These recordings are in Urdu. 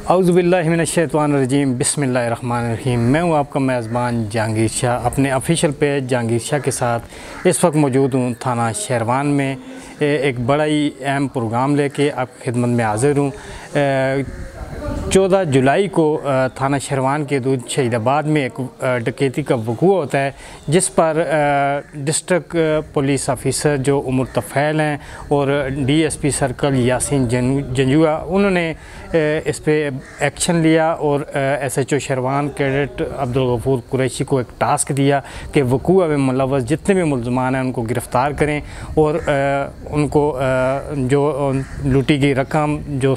اعوذ باللہ من الشیطان الرجیم، بسم اللہ الرحمن الرحیم۔ میں ہوں آپ کا میزبان جہانگیر شاہ، اپنے آفیشیل پیج جہانگیر شاہ کے ساتھ اس وقت موجود ہوں تھانہ شیروان میں۔ ایک بڑا ہی اہم پروگرام لے کے آپ کی خدمت میں حاضر ہوں۔ 14 جولائی کو تھانہ شیروان کے حدود شہید آباد میں ایک ڈکیتی کا وقوع ہوتا ہے، جس پر ڈسٹرکٹ پولیس آفیسر جو امور طفیل ہیں اور D S P circle Yasin Janjua, انہوں نے اس پہ ایکشن لیا اور S H O Sherwan cadet Abdul Ghafoor Qureshi کو ایک ٹاسک دیا کہ وقوع میں ملوث جتنے بھی ملزمان ہیں ان کو گرفتار کریں اور ان کو جو لوٹی گئی رقم، جو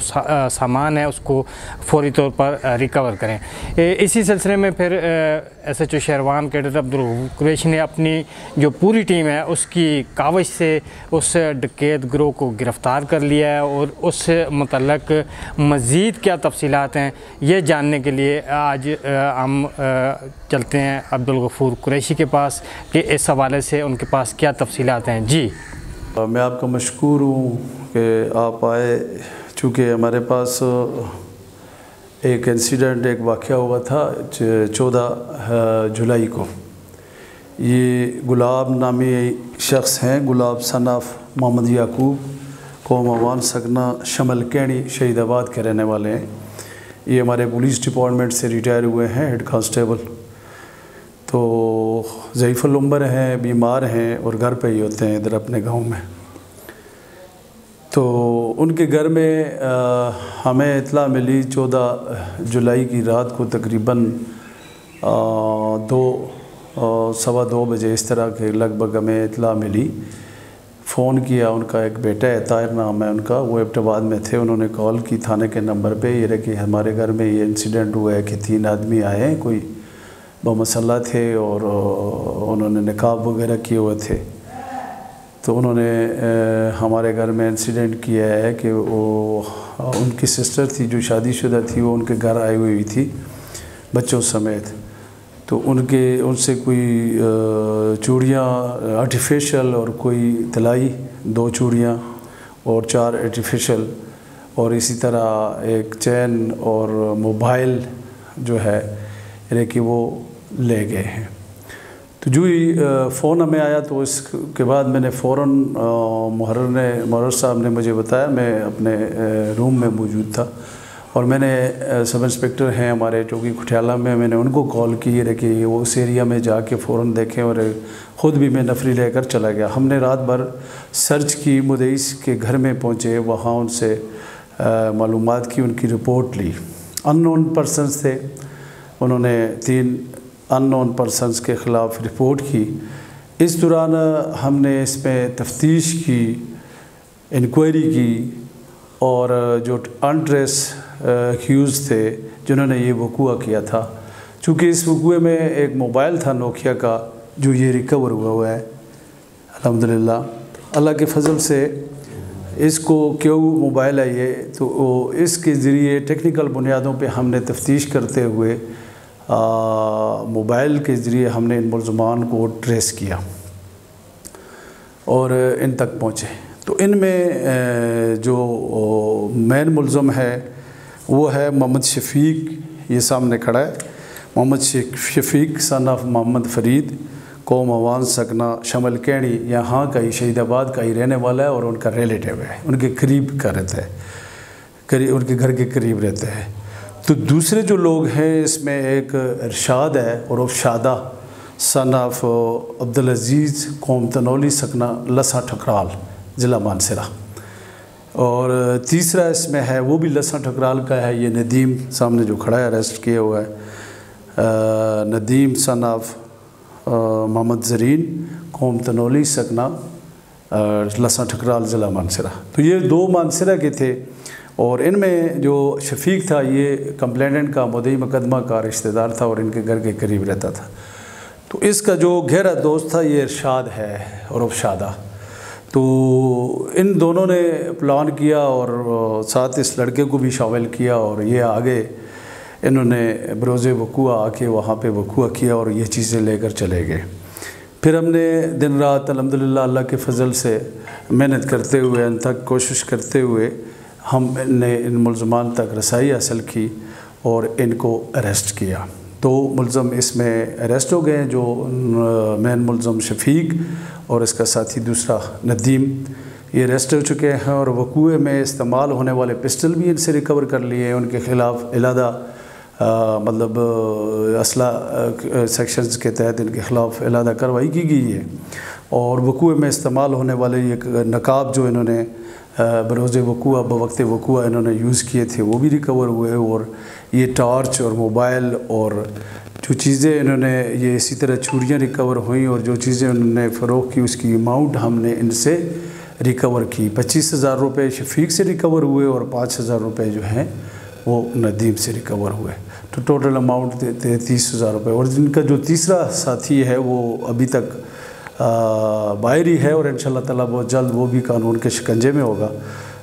سامان ہے، اس کو فوری طور پر ریکور کریں۔ اسی سلسلے میں پھر S H O Sherwan cadet Abdul Ghafoor Qureshi نے اپنی جو پوری ٹیم ہے اس کی کاوش سے اس ڈکیت گروہ کو گرفتار کر لیا ہے، اور اس سے متعلق مزید کیا تفصیلات ہیں یہ جاننے کے لیے آج ہم چلتے ہیں عبدالغفور قریشی کے پاس کہ اس حوالے سے ان کے پاس کیا تفصیلات ہیں۔ جی، میں آپ کا مشکور ہوں کہ آپ آئے، چونکہ ہمارے پاس ایک انسیڈنٹ، ایک واقعہ ہوا تھا 14 جولائی کو۔ یہ گلاب نامی شخص ہیں، گلاب سن آف محمد یعقوب، قوم اوان سکنہ شمل کینی شہید آباد کے رہنے والے ہیں۔ یہ ہمارے پولیس ڈپارٹمنٹ سے ریٹائر ہوئے ہیں، ہیڈ کانسٹیبل۔ تو ضعیف العمر ہیں، بیمار ہیں اور گھر پہ ہی ہوتے ہیں ادھر اپنے گاؤں میں۔ تو ان کے گھر میں ہمیں اطلاع ملی 14 جولائی کی رات کو تقریباً 2:15 بجے اس طرح کے لگ بھگ ہمیں اطلاع ملی۔ فون کیا، ان کا ایک بیٹا ہے، طاہر نام ہے ان کا، وہ ایبٹ آباد میں تھے، انہوں نے کال کی تھانے کے نمبر پہ، یہ رہے کہ ہمارے گھر میں یہ انسیڈنٹ ہوا ہے کہ 3 آدمی آئے ہیں، کوئی بمسلح تھے اور انہوں نے نقاب وغیرہ کیے ہوئے تھے۔ تو انہوں نے ہمارے گھر میں انسیڈنٹ کیا ہے کہ وہ ان کی سسٹر تھی جو شادی شدہ تھی، وہ ان کے گھر آئی ہوئی تھی بچوں سمیت۔ تو ان سے کوئی چوڑیاں آرٹیفیشل اور کوئی طلائی 2 چوڑیاں اور 4 آرٹیفیشل، اور اسی طرح ایک چین اور موبائل جو ہے یعنی کہ وہ لے گئے ہیں۔ تو جو ہی فون ہمیں آیا تو اس کے بعد میں نے فوراً محرر صاحب نے مجھے بتایا، میں اپنے روم میں موجود تھا، اور میں نے سب انسپیکٹر ہیں ہمارے چوکی کھٹیالہ میں نے ان کو کال کی ہے کہ وہ اس ایریا میں جا کے فوراً دیکھیں، اور خود بھی میں نفری لے کر چلا گیا۔ ہم نے رات بھر سرچ کی، مدعیس کے گھر میں پہنچے، وہاں ان سے معلومات کی، ان کی رپورٹ لی۔ ان نون پرسنز تھے، انہوں نے 3 ان نون پرسنز کے خلاف رپورٹ کی۔ اس دوران ہم نے اس میں تفتیش کی، انکوائری کی، اور جو انٹریس ایکیوز تھے جنہوں نے یہ وقوع کیا تھا، چونکہ اس وقوع میں ایک موبائل تھا نوکیا کا جو یہ ریکور ہوا ہے الحمدللہ اللہ کے فضل سے۔ اس کو کیوں موبائل ہے یہ، تو اس کے ذریعے ٹیکنیکل بنیادوں پہ ہم نے تفتیش کرتے ہوئے موبائل کے ذریعے ہم نے ان ملزمان کو ٹریس کیا اور ان تک پہنچے۔ تو ان میں جو مین ملزم ہے وہ ہے محمد شفیق، یہ سامنے کھڑا ہے، محمد شفیق سن آف محمد فرید، قوم اوان سکنہ شمل کینی، یہاں کا ہی شہید آباد کا ہی رہنے والا ہے اور ان کا ریلیٹیو ہے، ان کے قریب کا رہتا ہے، ان کے گھر کے قریب رہتا ہے۔ تو دوسرے جو لوگ ہیں اس میں ایک ارشاد ہے اور شادہ سن آف عبدالعزیز، قوم تنولی سکنہ لسا ٹھکرال، ضلع مانسرہ، اور تیسرا اس میں ہے وہ بھی لسا ٹھکرال کا ہے، یہ ندیم سامنے جو کھڑا ہے اریسٹ کیا ہوا ہے، ندیم سن آف محمد زرین، قوم تنولی سکنہ لسا ٹھکرال، ضلع مانسرہ۔ تو یہ 2 مانسرہ کے تھے، اور ان میں جو شفیق تھا یہ کمپلیننٹ کا، مدعی مقدمہ کا رشتہ دار تھا اور ان کے گھر کے قریب رہتا تھا۔ تو اس کا جو گہرا دوست تھا یہ ارشاد ہے اور شادہ۔ تو ان دونوں نے پلان کیا اور ساتھ اس لڑکے کو بھی شامل کیا، اور یہ آگے انہوں نے بروز وقوع آ کے وہاں پہ وقوع کیا اور یہ چیزیں لے کر چلے گئے۔ پھر ہم نے دن رات الحمدللہ اللہ کے فضل سے محنت کرتے ہوئے ان تک کوشش کرتے ہوئے ہم نے ان ملزمان تک رسائی حاصل کی اور ان کو اریسٹ کیا. 2 ملزم اس میں اریسٹ ہو گئے ہیں، جو مین ملزم شفیق اور اس کا ساتھی دوسرا ندیم، یہ اریسٹ ہو چکے ہیں. اور وقوع میں استعمال ہونے والے پسٹل بھی ان سے ریکور کر لیے ہیں. ان کے خلاف علیحدہ مطلب اسلحہ سیکشنز کے تحت ان کے خلاف علیحدہ کارروائی کی گئی ہے. اور وقوع میں استعمال ہونے والے یہ نقاب جو انہوں نے بروز وقوع بوقت وقوع انہوں نے یوز کیے تھے وہ بھی ریکور ہوئے. اور یہ ٹارچ اور موبائل اور جو چیزیں انہوں نے یہ اسی طرح چوریاں ریکور ہوئیں اور جو چیزیں انہوں نے فروخت کی اس کی اماؤنٹ ہم نے ان سے ریکور کی. 25,000 روپے شفیق سے ریکور ہوئے اور 5,000 روپے جو ہیں وہ ندیم سے ریکور ہوئے. تو ٹوٹل اماؤنٹ 30,000 روپے. اور جن کا جو تیسرا ساتھی ہے وہ ابھی تک باہر ہی ہے اور انشاءاللہ تعالیٰ بہت جلد وہ بھی قانون کے شکنجے میں ہوگا.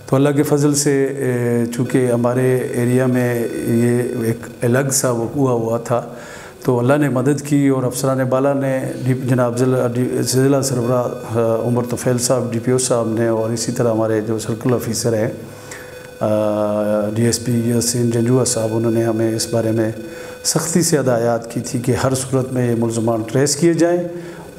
تو اللہ کے فضل سے چونکہ ہمارے ایریا میں یہ ایک الگ سا وقوع ہوا تھا تو اللہ نے مدد کی اور افسران بالا نے جناب ضلع سربراہ عمر طفیل صاحب ڈی پی او صاحب نے اور اسی طرح ہمارے جو سرکل آفیسر ہیں ڈی ایس پی یاسین جنجوعہ صاحب، انہوں نے ہمیں اس بارے میں سختی سے ہدایات کی تھی کہ ہر صورت میں یہ ملزمان ٹریس کیے جائیں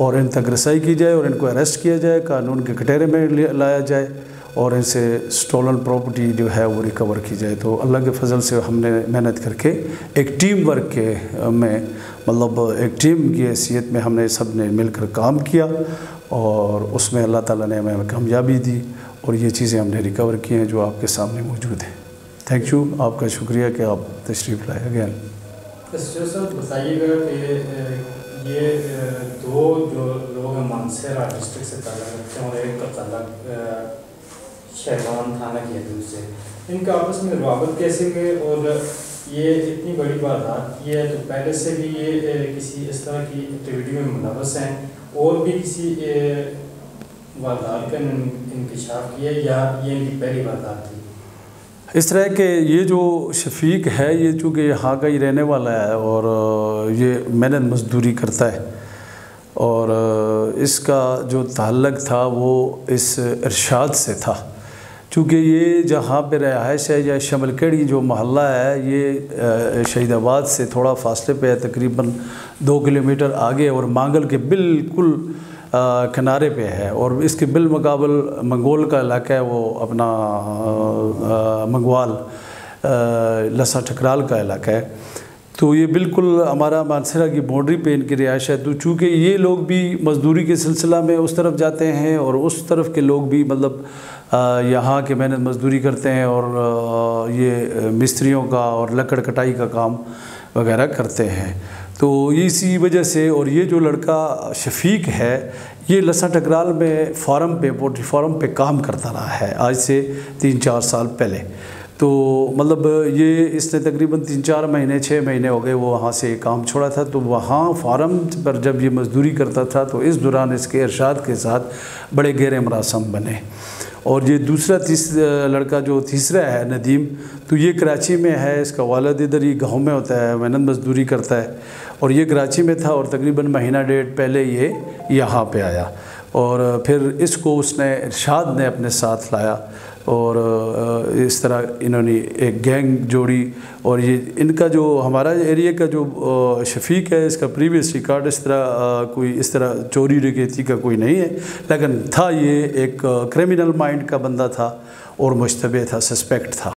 اور ان تک رسائی کی جائے اور ان کو اریسٹ کیا جائے، قانون کے کٹہرے میں لایا جائے اور ان سے سٹولن پراپرٹی جو ہے وہ ریکور کی جائے. تو اللہ کے فضل سے ہم نے محنت کر کے ایک ٹیم ورک کے میں مطلب ایک ٹیم کی حیثیت میں ہم نے سب نے مل کر کام کیا اور اس میں اللہ تعالیٰ نے ہمیں کامیابی دی اور یہ چیزیں ہم نے ریکور کی ہیں جو آپ کے سامنے موجود ہیں. تھینک یو، آپ کا شکریہ کہ آپ تشریف لائے. اگین صاحب بتائیے گا کہ یہ 2 جو لوگ ہیں مانسہرہ ڈسٹرکٹ سے تعلق رکھتے ہیں اور ایک کا تعلق شہروان تھانہ کی حدود سے، ان کا آپس میں روابط کیسے گئے اور یہ اتنی بڑی واردات کی ہے تو پہلے سے بھی یہ کسی اس طرح کی ایکٹیویٹی میں ملوث ہیں اور بھی کسی واردات کا انکشاف کیا یا یہ ان کی پہلی واردات تھی؟ اس طرح کہ یہ جو شفیق ہے یہ چونکہ یہاں کا ہی رہنے والا ہے اور یہ محنت مزدوری کرتا ہے اور اس کا جو تعلق تھا وہ اس ارشاد سے تھا. چونکہ یہ جہاں پہ رہائش ہے یا شمل کیڑی جو محلہ ہے یہ شہید آباد سے تھوڑا فاصلے پہ ہے، تقریباً 2 کلومیٹر آگے اور مانگل کے بالکل کنارے پہ ہے. اور اس کے بالمقابل منگول کا علاقہ ہے، وہ اپنا منگوال لسا ٹھکرال کا علاقہ ہے. تو یہ بالکل ہمارا مانسہرہ کی باؤنڈری پہ ان کی رہائش ہے. تو چونکہ یہ لوگ بھی مزدوری کے سلسلہ میں اس طرف جاتے ہیں اور اس طرف کے لوگ بھی مطلب یہاں کے محنت مزدوری کرتے ہیں اور یہ مستریوں کا اور لکڑ کٹائی کا کام وغیرہ کرتے ہیں. تو اسی وجہ سے اور یہ جو لڑکا شفیق ہے یہ لسا ٹکرال میں فارم پہ پولٹری فارم پہ کام کرتا رہا ہے آج سے 3-4 سال پہلے. تو مطلب یہ اس نے تقریباً 3-4 مہینے 6 مہینے ہو گئے وہ وہاں سے کام چھوڑا تھا. تو وہاں فارم پر جب یہ مزدوری کرتا تھا تو اس دوران اس کے ارشاد کے ساتھ بڑے گہرے مراسم بنے. اور یہ دوسرا لڑکا جو تیسرا ہے ندیم، تو یہ کراچی میں ہے، اس کا والد ادھر ہی گاؤں میں ہوتا ہے، محنت مزدوری کرتا ہے اور یہ کراچی میں تھا اور تقریباً مہینہ 1.5 پہلے یہ یہاں پہ آیا اور پھر اس کو اس نے ارشاد نے اپنے ساتھ لایا اور اس طرح انہوں نے ایک گینگ جوڑی. اور یہ ان کا جو ہمارا ایریا کا جو شفیق ہے اس کا پریویس ریکارڈ اس طرح کوئی اس طرح چوری ڈکیتی کا کوئی نہیں ہے، لیکن تھا یہ ایک کرمنل مائنڈ کا بندہ تھا اور مشتبہ تھا، سسپیکٹ تھا.